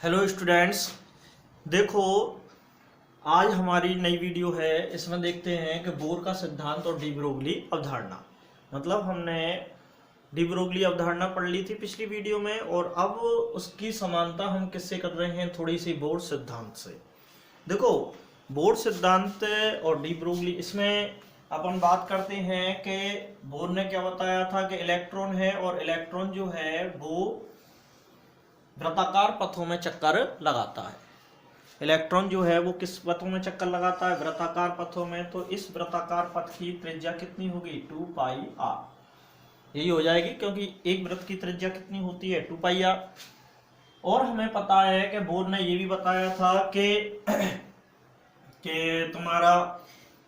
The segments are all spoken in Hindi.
हेलो स्टूडेंट्स, देखो आज हमारी नई वीडियो है। इसमें देखते हैं कि बोर का सिद्धांत और डी ब्रोगली अवधारणा। मतलब हमने डी ब्रोगली अवधारणा पढ़ ली थी पिछली वीडियो में, और अब उसकी समानता हम किससे कर रहे हैं, थोड़ी सी बोर सिद्धांत से। देखो, बोर सिद्धांत और डी ब्रोगली, इसमें अपन बात करते हैं कि बोर ने क्या बताया था कि इलेक्ट्रॉन है, और इलेक्ट्रॉन जो है वो वृत्ताकार पथों में चक्कर लगाता है। इलेक्ट्रॉन जो है वो किस पथों में चक्कर लगाता है? वृत्ताकार पथों में। तो इस वृत्ताकार पथ की त्रिज्या कितनी होगी? 2πr। यही हो जाएगी, क्योंकि एक वृत्त की त्रिज्या कितनी होती है? 2πr। और हमें पता है कि बोर ने ये भी बताया था कि तुम्हारा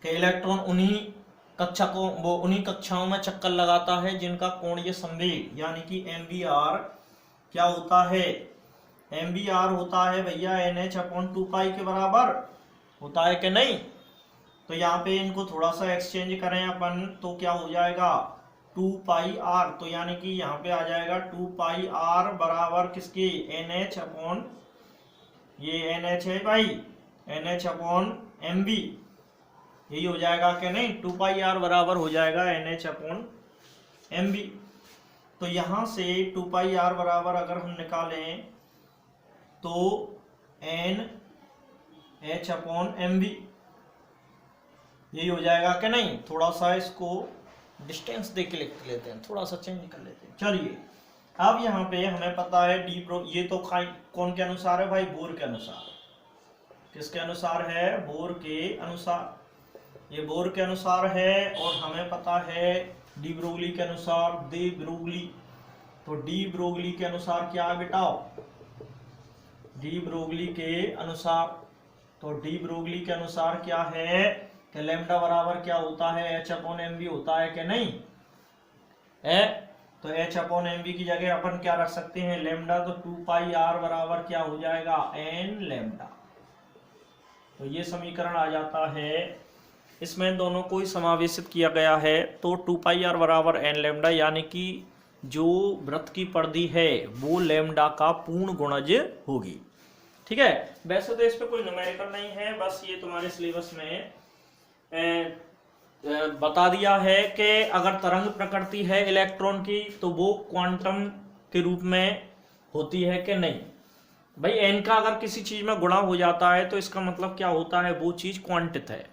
कि इलेक्ट्रॉन उन्हीं कक्षाओं में चक्कर लगाता है जिनका कोणीय संवेग यानी कि MVR क्या होता है? MVR होता है भैया NH/2π के बराबर होता है कि नहीं? तो यहाँ पे इनको थोड़ा सा एक्सचेंज करें अपन तो क्या हो जाएगा? 2πr। तो यानी कि यहाँ पे आ जाएगा 2πr बराबर किसकी? ये NH है भाई, NH/MV। यही हो जाएगा कि नहीं? 2πr बराबर हो जाएगा NH/MV। तो यहां से 2πr बराबर अगर हम निकालें तो NH/MV यही हो जाएगा कि नहीं? थोड़ा सा इसको डिस्टेंस दे के लिख लेते हैं, थोड़ा सा चेंज कर लेते हैं। चलिए, अब यहाँ पे हमें पता है ये तो कौन के अनुसार है भाई? बोर के अनुसार। किसके अनुसार है? बोर के अनुसार। ये बोर के अनुसार है, और हमें पता है डी ब्रोगली के अनुसार। डी ब्रोगली, तो डी ब्रोगली के अनुसार क्या है बेटाओ? डी ब्रोगली के अनुसार, तो डी ब्रोगली के अनुसार क्या है कि लैम्डा बराबर क्या होता है? H/MV होता है कि नहीं है? तो H/MV की जगह अपन क्या रख सकते हैं? लैम्डा। तो 2πr बराबर क्या हो जाएगा? n lambda. तो ये समीकरण आ जाता है। इसमें दोनों को ही समावेशित किया गया है। तो 2πr बराबर n लैम्डा, यानी कि जो वृत्त की परिधि है वो लैम्डा का पूर्ण गुणज होगी। ठीक है। वैसे तो इस पे कोई न्यूमेरिकल नहीं है, बस ये तुम्हारे सिलेबस में बता दिया है कि अगर तरंग प्रकृति है इलेक्ट्रॉन की तो वो क्वांटम के रूप में होती है कि नहीं। भाई n का अगर किसी चीज में गुणा हो जाता है तो इसका मतलब क्या होता है? वो चीज क्वांटित है।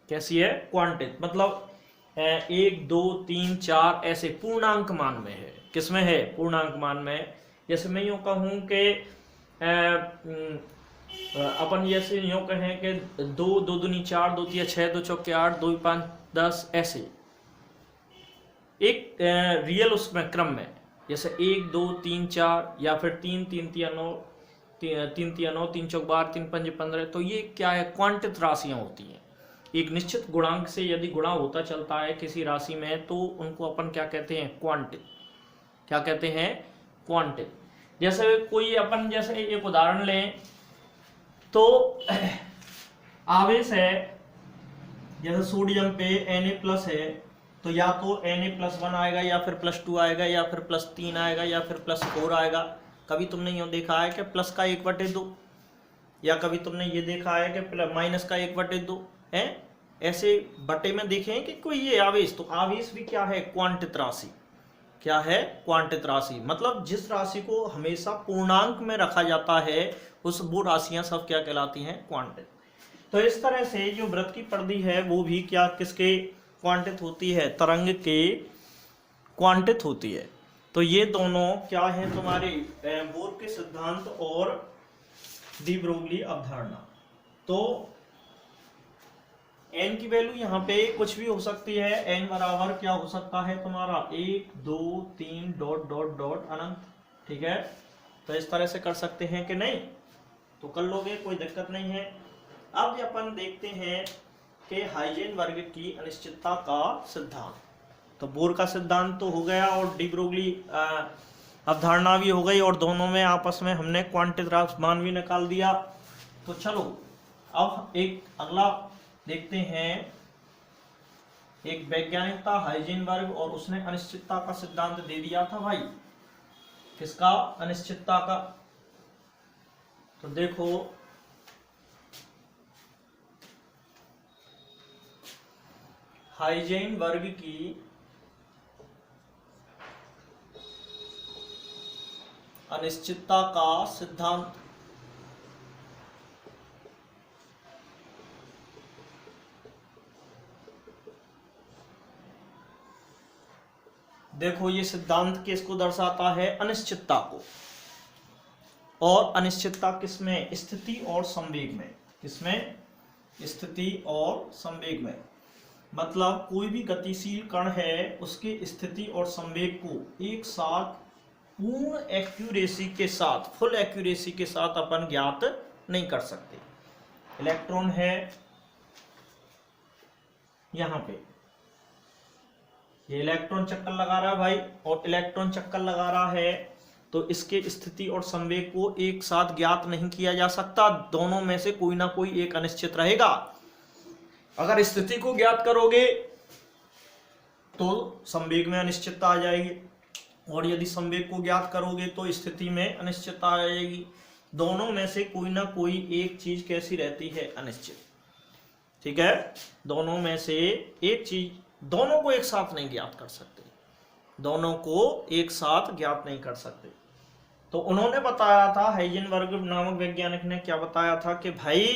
कैसी है? क्वांटित। मतलब 1 2 3 4 ऐसे पूर्णांक मान में है। किसमें है? पूर्णांक मान में। जैसे मैं यूं कहूं कि अपन जैसे यूं कहें कि 2 2 दूनी 4, 2 तिया 6, 2 चौके 8, 2 5 10, ऐसे एक रियल उसमें क्रम में, जैसे 1 2 3 4, या फिर 3 3 तिया 9, 3 तिया 9, 3 चौक 12, 3 5 15। तो ये क्या है? क्वांटित राशियां होती हैं। एक निश्चित गुणांक से यदि गुणा होता चलता है किसी राशि में तो उनको अपन क्या कहते हैं? क्वांटित। क्या कहते हैं? क्वांटित। जैसे कोई अपन जैसे एक उदाहरण लें तो आवेश है, जैसे सोडियम पे Na+ है, तो या तो Na+1 आएगा, या फिर +2 आएगा, या फिर +3 आएगा, या फिर +4 आएगा। कभी तुमने यूं देखा है कि प्लस का 1/2, या कभी तुमने ये देखा है कि माइनस का 1/2 है? ऐसे बटे में देखें कि कोई ये आवेश, तो आवेश भी क्या है? क्वांटित राशि। क्या है? क्वांटित राशि। मतलब जिस राशि को हमेशा पूर्णांक में रखा जाता है वो राशियां सब क्या कहलाती हैं? क्वांटित। तो इस तरह से जो वृत्त की परिधि है वो भी क्या किसके क्वांटित होती है? तरंग के क्वांटित होती है। तो ये दोनों क्या है तुम्हारे? बोर के सिद्धांत और डी ब्रोगली अवधारणा। तो n की वैल्यू यहाँ पे कुछ भी हो सकती है। n बराबर क्या हो सकता है तुम्हारा? 1 2 3 डॉट डॉट डॉट अनंत। ठीक है। तो इस तरह से कर सकते हैं कि नहीं? तो कर लोगे, कोई दिक्कत नहीं है। अब अपन देखते हैं कि हाइजेनबर्ग की अनिश्चितता का सिद्धांत। तो बोर का सिद्धांत तो हो गया, और डी ब्रोगली अवधारणा भी हो गई, और दोनों में आपस में हमने क्वांटित राशि मान भी निकाल दिया। तो चलो अब एक अगला देखते हैं। एक वैज्ञानिक था हाइजेनबर्ग, और उसने अनिश्चितता का सिद्धांत दे दिया था भाई। किसका? अनिश्चितता का। तो देखो हाइजेन वर्ग की अनिश्चितता का सिद्धांत। देखो ये सिद्धांत किसको दर्शाता है? अनिश्चितता को। और अनिश्चितता किसमें? स्थिति और संवेग में। किसमें? स्थिति और संवेग में। मतलब कोई भी गतिशील कण है उसकी स्थिति और संवेग को एक साथ पूर्ण एक्यूरेसी के साथ, फुल एक्यूरेसी के साथ अपन ज्ञात नहीं कर सकते। इलेक्ट्रॉन है यहां पे, ये इलेक्ट्रॉन चक्कर लगा रहा है भाई, और इलेक्ट्रॉन चक्कर लगा रहा है तो इसके स्थिति और संवेग को एक साथ ज्ञात नहीं किया जा सकता। दोनों में से कोई ना कोई एक अनिश्चित रहेगा। अगर स्थिति को ज्ञात करोगे तो संवेग में अनिश्चितता आ जाएगी, और यदि संवेग को ज्ञात करोगे तो स्थिति में अनिश्चितता आ जाएगी। दोनों में से कोई ना कोई एक चीज कैसी रहती है? अनिश्चित। ठीक है, दोनों में से एक चीज, दोनों को एक साथ नहीं ज्ञात कर सकते, दोनों को एक साथ ज्ञात नहीं कर सकते। तो उन्होंने बताया था, हाइजेनबर्ग नामक वैज्ञानिक ने क्या बताया था कि भाई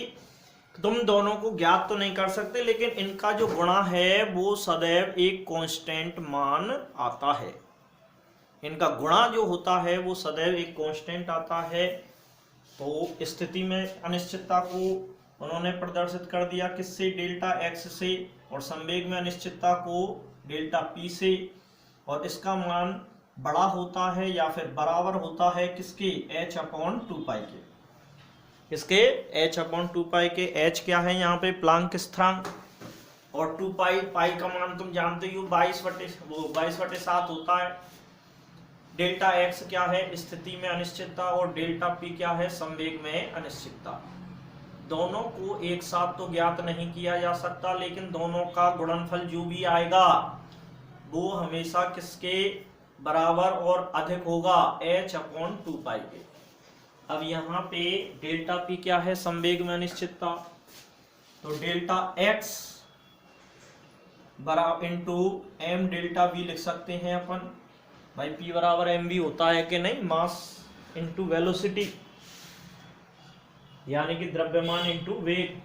तुम दोनों को ज्ञात तो नहीं कर सकते, लेकिन इनका जो गुणा है वो सदैव एक कांस्टेंट मान आता है। इनका गुणा जो होता है वो सदैव एक कांस्टेंट आता है। तो स्थिति में अनिश्चितता को उन्होंने प्रदर्शित कर दिया किससे? डेल्टा एक्स से। और संवेग में अनिश्चितता को डेल्टा पी से। और इसका मान बड़ा होता है या फिर बराबर होता है किसके? h अपॉन 2 पाई के। इसके h अपॉन 2 पाई के। h क्या है यहाँ पे? प्लांक स्थिरांक। और 2 पाई, पाई का मान तुम जानते ही हो 22/7 होता है। डेल्टा x क्या है? स्थिति में अनिश्चितता। और डेल्टा p क्या है? संवेग में अनिश्चितता। दोनों को एक साथ तो ज्ञात नहीं किया जा सकता, लेकिन दोनों का गुणनफल जो भी आएगा वो हमेशा किसके बराबर और अधिक होगा? h अपॉन 2 पाई के। अब यहाँ पे डेल्टा पी क्या है? संवेग में अनिश्चितता। तो डेल्टा x बराबर इंटू एम डेल्टा वी लिख सकते हैं अपन। भाई p बराबर एम वी होता है कि नहीं? मास इंटू वेलोसिटी, यानी कि द्रव्यमान इंटू वेग।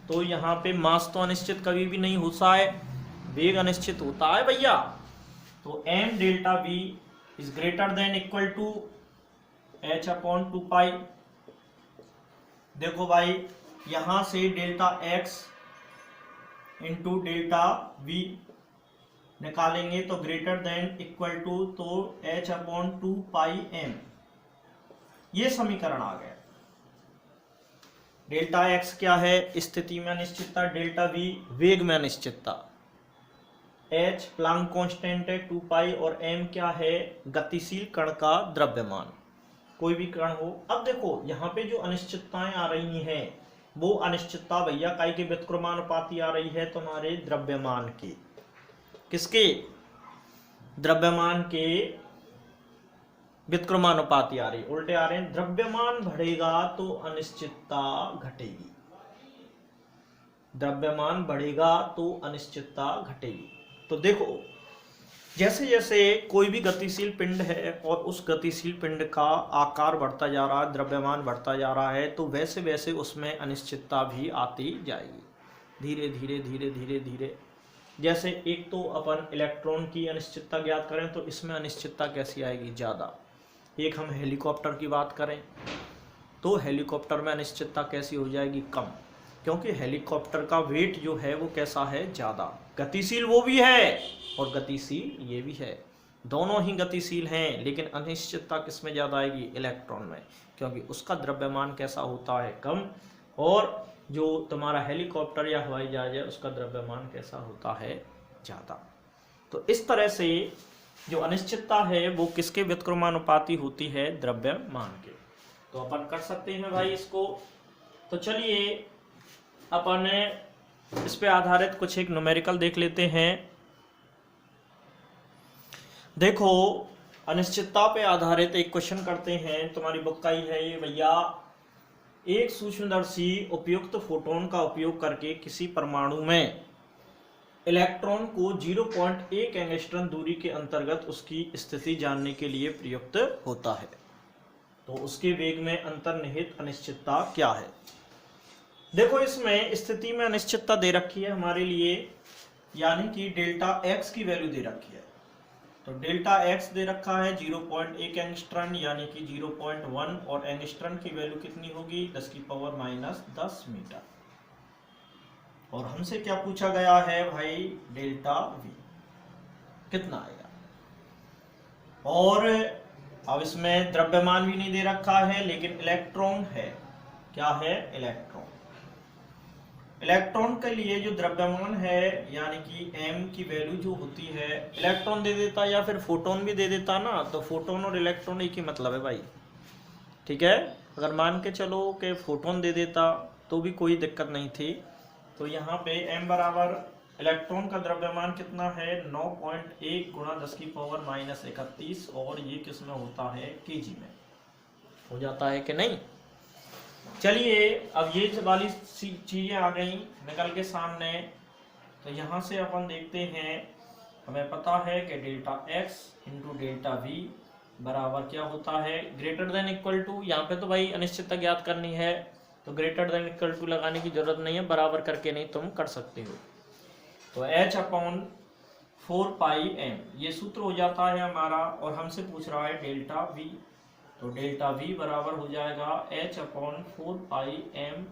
तो यहाँ पे मास तो अनिश्चित कभी भी नहीं होता है, वेग अनिश्चित होता है भैया। तो m delta v is greater than equal to h upon 2 pi. देखो भाई यहां से delta x into delta v निकालेंगे तो ग्रेटर देन इक्वल टू, तो h अपॉन 2 पाई m, ये समीकरण आ गया। डेल्टा x क्या है? स्थिति में अनिश्चितता। डेल्टा v वेग में अनिश्चितता। h प्लांक कांस्टेंट है 2 पाई, और m क्या है? गतिशील कण का द्रव्यमान, कोई भी कण हो। अब देखो यहाँ पे जो अनिश्चितताएं आ रही हैं वो अनिश्चितता भैया काई के व्युत्क्रमानुपाती आ रही है? तुम्हारे द्रव्यमान के। किसके? द्रव्यमान के व्युत्क्रमानुपाती आ रही, उल्टे आ रहे हैं। द्रव्यमान बढ़ेगा तो अनिश्चितता घटेगी, द्रव्यमान बढ़ेगा तो अनिश्चितता घटेगी। तो देखो जैसे जैसे कोई भी गतिशील पिंड है और उस गतिशील पिंड का आकार बढ़ता जा रहा है, द्रव्यमान बढ़ता जा रहा है, तो वैसे वैसे उसमें अनिश्चितता भी आती जाएगी धीरे धीरे धीरे धीरे धीरे। जैसे एक तो अपन इलेक्ट्रॉन की अनिश्चितता ज्ञात करें तो इसमें अनिश्चितता कैसी आएगी? ज़्यादा। एक हम हेलीकॉप्टर की बात करें तो हेलीकॉप्टर में अनिश्चितता कैसी हो जाएगी? कम, क्योंकि हेलीकॉप्टर का वेट जो है वो कैसा है? ज़्यादा। गतिशील वो भी है और गतिशील ये भी है, दोनों ही गतिशील हैं, लेकिन अनिश्चितता किस में ज़्यादा आएगी? इलेक्ट्रॉन में, क्योंकि उसका द्रव्यमान कैसा होता है? कम। और जो तुम्हारा हेलीकॉप्टर या हवाई जहाज है उसका द्रव्यमान कैसा होता है? ज़्यादा। तो इस तरह से जो अनिश्चितता है वो किसके व्युत्क्रमानुपाती होती है? द्रव्यमान के। तो अपन कर सकते हैं भाई इसको। तो चलिए अपन इस पे आधारित कुछ एक न्यूमेरिकल देख लेते हैं। देखो अनिश्चितता पे आधारित एक क्वेश्चन करते हैं, तुम्हारी बुक का ही है ये भैया। एक सूक्ष्मदर्शी उपयुक्त फोटोन का उपयोग करके किसी परमाणु में इलेक्ट्रॉन को 0.1 एंगस्ट्रॉन दूरी के अंतर्गत उसकी स्थिति जानने के लिए प्रयुक्त होता है। तो उसके वेग में अंतर्निहित अनिश्चितता क्या है? देखो, इसमें स्थिति में अनिश्चितता दे रखी है हमारे लिए, यानी कि डेल्टा एक्स की वैल्यू दे रखी है। तो डेल्टा एक्स दे रखा है 0.1 एंगस्ट्रॉन यानी कि 0.1, और एंगस्ट्रॉन की वैल्यू कितनी होगी 10⁻⁻10 मीटर। और हमसे क्या पूछा गया है भाई, डेल्टा वी कितना आएगा। और अब इसमें द्रव्यमान भी नहीं दे रखा है, लेकिन इलेक्ट्रॉन है। क्या है? इलेक्ट्रॉन। इलेक्ट्रॉन के लिए जो द्रव्यमान है यानी कि m की वैल्यू जो होती है, इलेक्ट्रॉन दे देता या फिर फोटोन भी दे देता ना, तो फोटोन और इलेक्ट्रॉन एक ही मतलब है भाई, ठीक है। अगर मान के चलो कि फोटोन दे देता तो भी कोई दिक्कत नहीं थी। तो यहाँ पे m बराबर इलेक्ट्रॉन का द्रव्यमान कितना है 9.1 गुणा 10⁻31, और ये किस में होता है, केजी में हो जाता है कि नहीं। चलिए, अब ये वाली चीजें आ गई निकल के सामने। तो यहाँ से अपन देखते हैं, हमें पता है कि delta x into delta v बराबर क्या होता है, ग्रेटर देन इक्वल टू, यहाँ पे तो भाई अनिश्चितता ज्ञात करनी है तो ग्रेटर देन इक्वल टू लगाने की जरूरत नहीं है, बराबर करके नहीं तुम कर सकते हो। तो h/4πm ये सूत्र हो जाता है हमारा, और हमसे पूछ रहा है डेल्टा v। तो डेल्टा v बराबर हो जाएगा h/4πm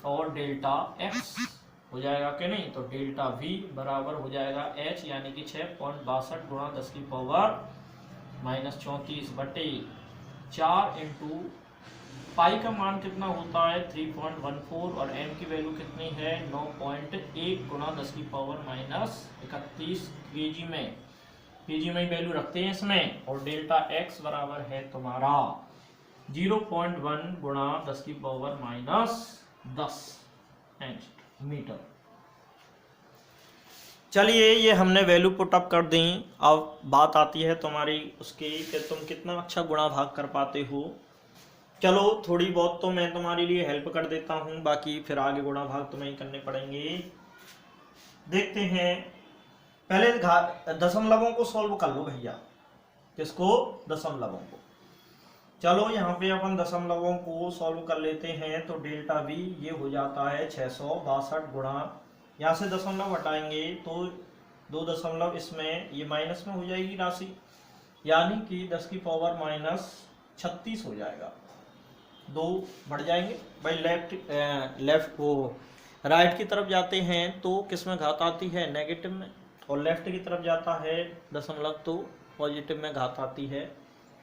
और डेल्टा x हो जाएगा कि नहीं। तो डेल्टा v बराबर हो जाएगा h यानी कि 6.62 गुणा 10⁻34 बटे 4 इंटू पाई का मान कितना होता है 3.14, और m की वैल्यू कितनी है 9.1 गुणा 10⁻31 केजी में। केजी में वैल्यू रखते हैं इसमें। और डेल्टा x बराबर है तुम्हारा 0.1 गुणा 10⁻10 मीटर। चलिए, ये हमने वैल्यू पुट अप कर दी। अब बात आती है तुम्हारी उसकी कि तुम कितना अच्छा गुणा भाग कर पाते हो। चलो, थोड़ी बहुत तो मैं तुम्हारे लिए हेल्प कर देता हूँ, बाकी फिर आगे गुणा भाग तुम्हें ही करने पड़ेंगे। देखते हैं, पहले दशमलवों को सॉल्व कर लो भैया। किसको? दशमलवों को। चलो, यहाँ पे अपन दशमलवों को सॉल्व कर लेते हैं। तो डेल्टा वी ये हो जाता है 662 गुणा, यहाँ से दशमलव हटाएंगे तो 2 दशमलव इसमें, ये माइनस में हो जाएगी राशि, यानी कि 10⁻36 हो जाएगा। 2 बढ़ जाएंगे भाई, लेफ्ट को राइट की तरफ जाते हैं तो किस में घात आती है, नेगेटिव में, और लेफ्ट की तरफ जाता है दशमलव तो पॉजिटिव में घात आती है।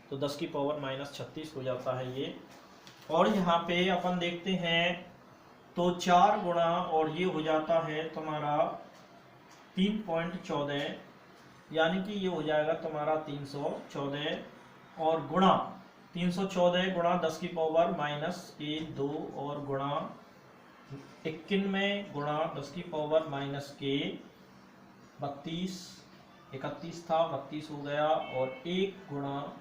तो 10⁻36 हो जाता है ये। और यहाँ पे अपन देखते हैं तो 4 गुणा, और ये हो जाता है तुम्हारा 3.14, यानी कि ये हो जाएगा तुम्हारा 314, और गुणा 314 गुणा 10⁻⁻2, और गुणा 91 गुणा 10⁻32, 31 था 32 हो गया, और 1 गुणा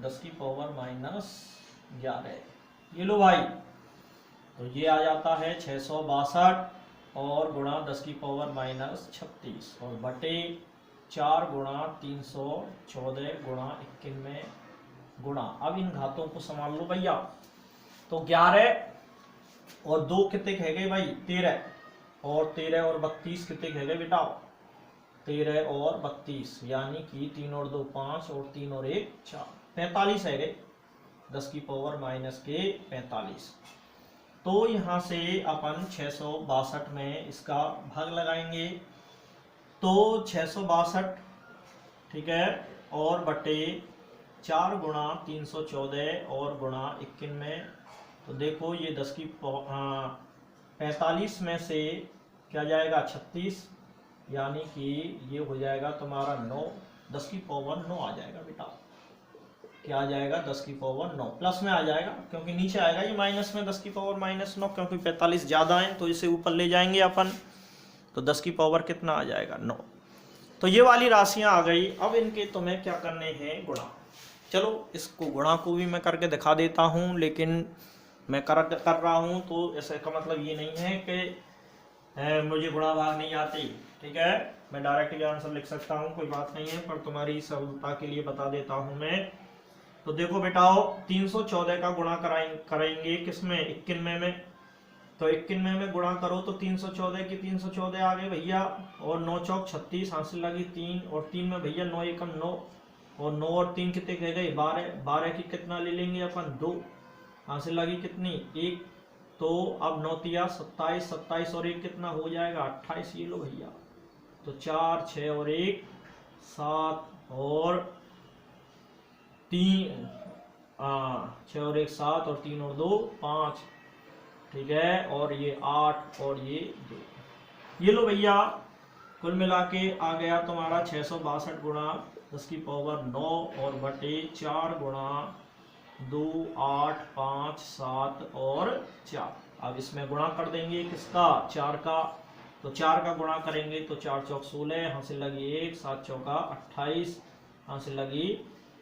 10⁻11। ये लो भाई, तो ये आ जाता है 662 और गुणा 10⁻36, और बटे 4 गुणा 314 गुणा 91 गुणा। अब इन घातों को संभाल लो भैया। तो 11 और 2 कितने कह गए भाई, 13, और 13 और 32 कितने कह गए बेटा, 13 और 32, यानी कि 3 और 2 5, और 3 और 1 4, 45 है गए 10⁻⁻45। तो यहाँ से अपन 662 में इसका भाग लगाएंगे। तो 662, ठीक है, और बटे 4 गुणा 314 और गुणा 91। तो देखो ये 45 में से क्या जाएगा 36, यानी कि ये हो जाएगा तुम्हारा 9, 10⁻9 आ जाएगा बेटा। क्या आ जाएगा 10⁻9, प्लस में आ जाएगा क्योंकि नीचे आएगा ये माइनस में 10⁻9, क्योंकि 45 ज़्यादा है तो इसे ऊपर ले जाएंगे अपन। तो 10 की पावर कितना आ जाएगा 9। तो ये वाली राशियां आ गई। अब इनके तुम्हें क्या करने हैं, गुणा। चलो इसको गुणा को भी मैं करके दिखा देता हूँ, लेकिन मैं कर रहा हूँ तो ऐसे का मतलब ये नहीं है कि मुझे गुणा भाग नहीं आती, ठीक है, मैं डायरेक्ट आंसर लिख सकता हूँ, कोई बात नहीं है, पर तुम्हारी सरलता के लिए बता देता हूँ मैं। तो देखो बेटाओ 314 का गुणा करेंगे किसमें, 91 में, तो 91 में गुणा करो तो 314 की 314 आ गए भैया, और 9 चौक 36, हासिल लगी 3, और 3 में भैया 9 एकम 9, और 9 और 3 कितने कह गए 12, 12 की कितना ले लेंगे अपन 2, हासिल लगी कितनी 1, तो अब 9 तिया 27, 27 और 1 कितना हो जाएगा 28, ये लो भैया, तो 4 6 और 1 7 और 3 6 और 1 7 और 3 और 2 5, ठीक है, और ये 8 और ये 2, ये लो भैया, कुल मिला के आ गया तुम्हारा 662 गुणा 10 की पावर 9 और बटे 4 गुणा 2 8 5 7 और 4। अब इसमें गुणा कर देंगे किसका 4 का, तो 4 का गुणा करेंगे तो 4 चौक 16, हासिल लगी 1, 7 चौका 28, हासिल लगी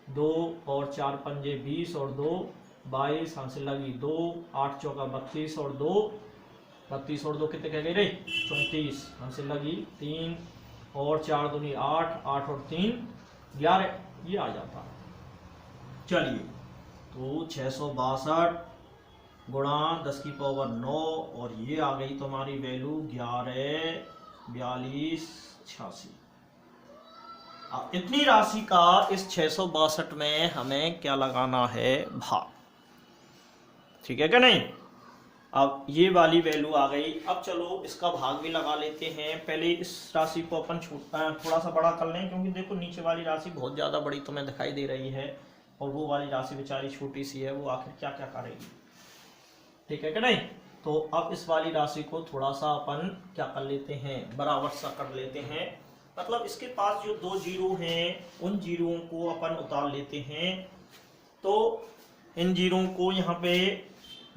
2, और 4 पंजे 20 और 2 22, हासिल लगी 2, 8 चौका 32 और 2 32 और 2 कितने कह गए रे 34, हासिल लगी 3, और 4 दूनी 8, 8 और 3 11, ये आ जाता। चलिए तो 662 गुणा 10 की पावर 9, और ये आ गई तुम्हारी वैल्यू 11 42 86। इतनी राशि का इस 662 में हमें क्या लगाना है भाग, ठीक है क्या नहीं। अब ये वाली वैल्यू आ गई, अब चलो इसका भाग भी लगा लेते हैं। पहले इस राशि को अपन थोड़ा सा बड़ा कर लें, क्योंकि देखो नीचे वाली राशि बहुत ज़्यादा बड़ी तुम्हें दिखाई दे रही है, और वो वाली राशि बेचारी छोटी सी है, वो आखिर क्या क्या करेगी, ठीक है क्या नहीं। तो अब इस वाली राशि को थोड़ा सा अपन क्या कर लेते हैं, बराबर सा कर लेते हैं, मतलब इसके पास जो 2 जीरो हैं उन जीरों को अपन उतार लेते हैं। तो इन जीरों को यहाँ पे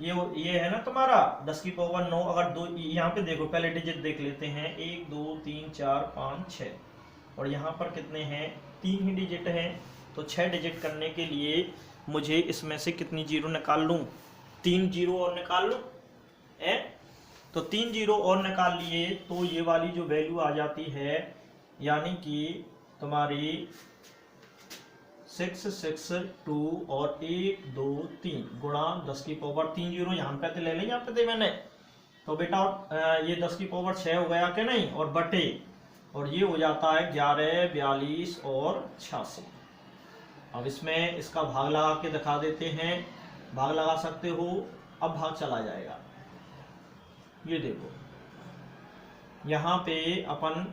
ये है ना तुम्हारा 10 की पावर 9, अगर 2 यहाँ पे देखो, पहले डिजिट देख लेते हैं 1 2 3 4 5 6, और यहाँ पर कितने हैं 3 ही डिजिट हैं, तो 6 डिजिट करने के लिए मुझे इसमें से कितनी जीरो निकाल लूँ, 3 जीरो और निकाल लूँ, तो 3 जीरो और निकाल लिए तो ये वाली जो वैल्यू आ जाती है, यानी कि तुम्हारी 6 6 2 और 1 2 3 गुणा 10 की पावर 3 जीरो यहाँ पे तो ले लें, यहाँ पे थे मैंने, तो बेटा ये 10 की पावर 6 हो गया कि नहीं, और बटे, और ये हो जाता है 11 42 और 86। अब इसमें इसका भाग लगा के दिखा देते हैं, भाग लगा सकते हो, अब भाग चला जाएगा, ये देखो यहाँ पे अपन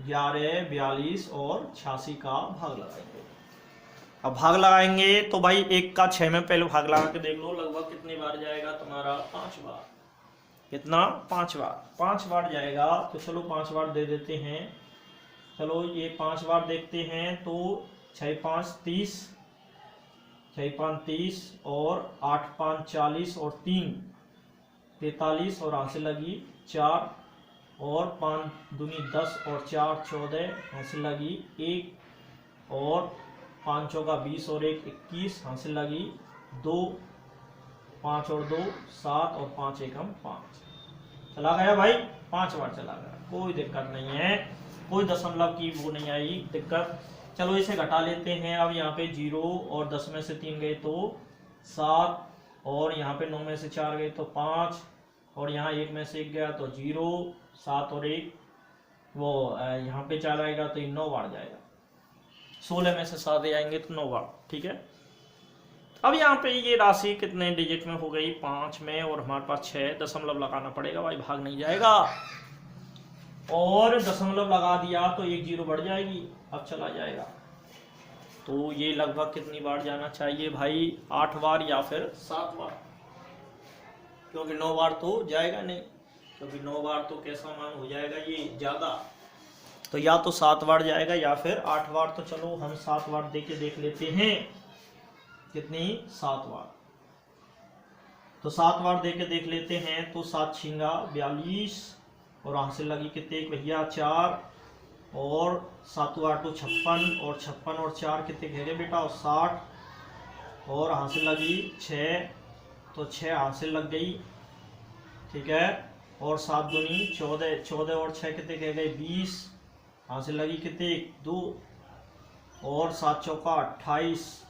11 42 और 86 का भाग लगाएंगे। अब भाग लगाएंगे तो भाई 1 का 6 में पहले भाग लगा के देख लो, लगभग कितनी बार जाएगा तुम्हारा 5 बार, कितना 5 बार, 5 बार जाएगा, तो चलो 5 बार दे देते हैं, चलो ये 5 बार देखते हैं, तो 6 5 30, 6 5 30 और 8 5 40 और 3 43, और हासिल लगी 4, और 5 दूनी 10 और 4 14, हासिल लगी 1, और 5 चौका 20 और 1 21, हासिल लगी 2, 5 और 2 7, और 5 एकम 5, चला गया भाई, 5 बार चला गया, कोई दिक्कत नहीं है, कोई दशमलव की वो नहीं आई दिक्कत। चलो इसे घटा लेते हैं, अब यहाँ पे 0 और 10 में से 3 गए तो 7, और यहाँ पे 9 में से 4 गए तो 5, और यहाँ 1 में से 1 गया तो 0, 7 और 1 वो यहाँ पे चला आएगा तो ये 9 बार जाएगा, 16 में से 7 आएंगे तो 9 बार, ठीक है। अब यहाँ पे ये राशि कितने डिजिट में हो गई 5 में, और हमारे पास 6 दशमलव लगाना पड़ेगा भाई, भाग नहीं जाएगा, और दशमलव लगा दिया तो 1 जीरो बढ़ जाएगी, अब चला जाएगा, तो ये लगभग कितनी बार जाना चाहिए भाई 8 बार या फिर 7 बार, क्योंकि 9 बार तो जाएगा नहीं, क्योंकि 9 बार तो कैसा मान हो जाएगा ये ज़्यादा, तो या तो 7 बार जाएगा या फिर 8 बार। तो चलो हम 7 बार दे के देख लेते हैं, कितनी 7 बार, तो 7 बार दे के देख लेते हैं, तो 7 छिंगा 42, और हासिल लगी कितने भैया 4, और 7 8 56, और 56 और 4 कितने घेरे बेटा 60, और हासिल लगी 6, तो 6 हासिल लग गई, ठीक है। और 7 दूनी 14, 14 और 6 कितने कह गए 20 हासिल लगी, कितने 2, और 7 चौका 28,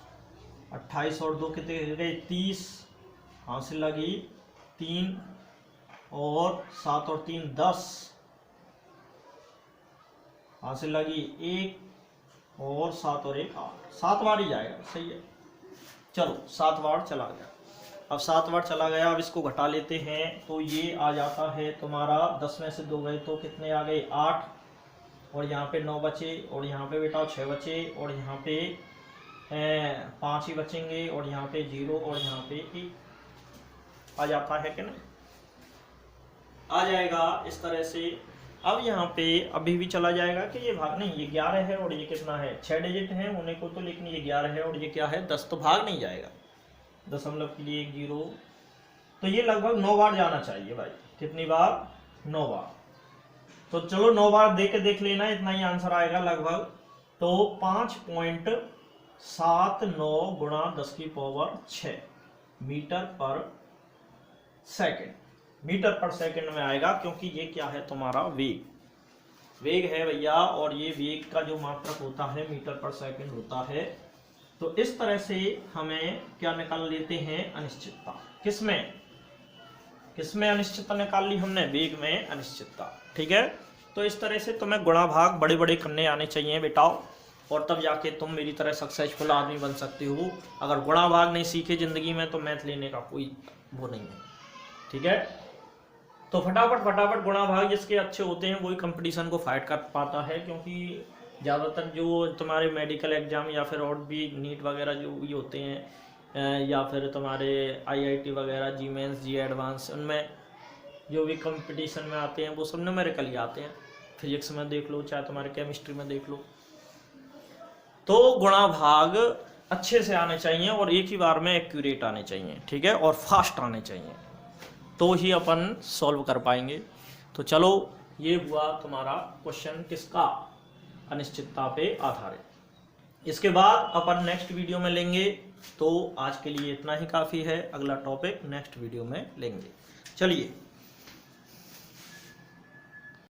28 और 2 कितने कह गए 30 हासिल लगी 3, और 7 और 3 10 हासिल लगी 1, और 7 और 1 8, 7 बार ही जाएगा, सही है। चलो 7 बार चला गया। अब 7 बार चला गया, अब इसको घटा लेते हैं तो ये आ जाता है तुम्हारा 10 में से 2 गए तो कितने आ गए 8, और यहाँ पे 9 बचे, और यहाँ पे बेटा 6 बचे, और यहाँ पे 5 ही बचेंगे, और यहाँ पे 0, और यहाँ पे 1 आ जाता है कि नहीं, आ जाएगा इस तरह से। अब यहाँ पे अभी भी चला जाएगा कि ये भाग नहीं, ये 11 है और ये कितना है 6 डिजिट है उन्हें को तो, लेकिन ये 11 है और ये क्या है 10, तो भाग नहीं जाएगा, दशमलव के लिए 1 0, तो ये लगभग 9 बार जाना चाहिए भाई। कितनी बार 9 बार। तो चलो 9 बार दे के देख लेना, इतना ही आंसर आएगा लगभग। तो 5.79 गुणा 10 की पावर 6 मीटर पर सेकंड, मीटर पर सेकंड में आएगा, क्योंकि ये क्या है तुम्हारा वेग, वेग है भैया, और ये वेग का जो मात्रक होता है मीटर पर सेकंड होता है। तो इस तरह से हमें क्या निकाल लेते हैं अनिश्चितता, किसमें किसमें अनिश्चितता निकाल ली हमने, वेग में अनिश्चितता, ठीक है। तो इस तरह से तुम्हें गुणा भाग बड़े बड़े करने आने चाहिए बेटाओ, और तब जाके तुम मेरी तरह सक्सेसफुल आदमी बन सकते हो। अगर गुणा भाग नहीं सीखे जिंदगी में तो मैथ लेने का कोई वो नहीं है, ठीक है। तो फटाफट गुणा भाग जिसके अच्छे होते हैं वही कंपटीशन को फाइट कर पाता है, क्योंकि ज़्यादातर जो तुम्हारे मेडिकल एग्जाम या फिर और भी नीट वगैरह जो भी होते हैं, या फिर तुम्हारे IIT वगैरह, जी मेंस, जी एडवांस, उनमें जो भी कंपटीशन में आते हैं वो सब न्यूमेरिकल ही आते हैं। फिजिक्स में देख लो, चाहे तुम्हारे केमिस्ट्री में देख लो। तो गुणा भाग अच्छे से आने चाहिए और एक ही बार में एक्यूरेट आने चाहिए, ठीक है, और फास्ट आने चाहिए, तो ही अपन सॉल्व कर पाएंगे। तो चलो ये हुआ तुम्हारा क्वेश्चन किसका, अनिश्चितता पे आधारित। इसके बाद अपन नेक्स्ट वीडियो में लेंगे, तो आज के लिए इतना ही काफ़ी है, अगला टॉपिक नेक्स्ट वीडियो में लेंगे। चलिए।